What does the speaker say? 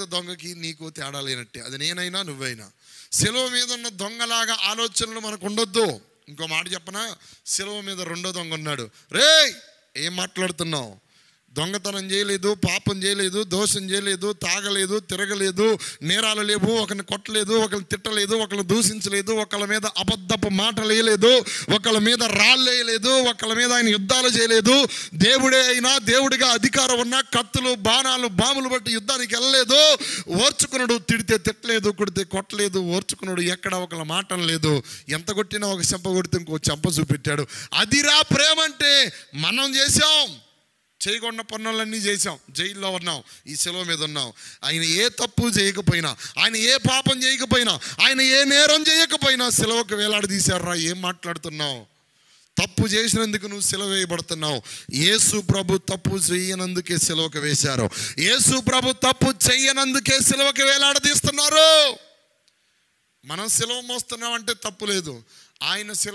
దొంగకి నీకు తేడా లేనట్టే. అది నేనైనా నువ్వైనా. సిలువ మీద ఉన్న దొంగలాగా ఆలోచనలు మనకు ఉండొద్దు. ఇంకో మాట చెప్పనా, సిలువ మీద రెండో దొంగ ఉన్నాడు. రేయ్, ఏం మాట్లాడుతున్నావు? దొంగతనం చేయలేదు, పాపం చేయలేదు, దోషం చేయలేదు, తాగలేదు, తిరగలేదు, నేరాలు లేవు, ఒకరిని కొట్టలేదు, ఒకరిని తిట్టలేదు, ఒకరిని దూషించలేదు, ఒకళ్ళ మీద అబద్ధపు మాటలు వేయలేదు, ఒకళ్ళ మీద రాళ్ళు వేయలేదు, ఒకళ్ళ మీద ఆయన యుద్ధాలు చేయలేదు. దేవుడే అయినా, దేవుడిగా అధికారం ఉన్నా కత్తులు, బాణాలు, బాంబులు బట్టి యుద్ధానికి వెళ్ళలేదు. ఓర్చుకున్నాడు, తిడితే తిట్టలేదు, కొడితే కొట్టలేదు, ఓర్చుకున్నాడు, ఎక్కడ ఒకళ్ళ మాట లేదు. ఎంత కొట్టినా ఒక చెంప కొడితే ఇంకో చెంప చూపెట్టాడు. అదిరా ప్రేమ అంటే. మనం చేసాం, చేయకుండా పనులన్నీ చేసాం, జైల్లో ఉన్నాం, ఈ సెలవు మీద ఉన్నాం. ఆయన ఏ తప్పు చేయకపోయినా, ఆయన ఏ పాపం చేయకపోయినా, ఆయన ఏ నేరం చేయకపోయినా సెలవుకు వేలాడదీశారా. ఏం మాట్లాడుతున్నావు? తప్పు చేసినందుకు నువ్వు సెలవు వేయబడుతున్నావు. యేసు ప్రభు తప్పు చేయనందుకే సెలవుకు వేశారు. యేసు ప్రభు తప్పు చేయనందుకే సెలవుకు వేలాడదీస్తున్నారు. మనం సెలవు మోస్తున్నాం అంటే తప్పు లేదు. ఆయన సెలవు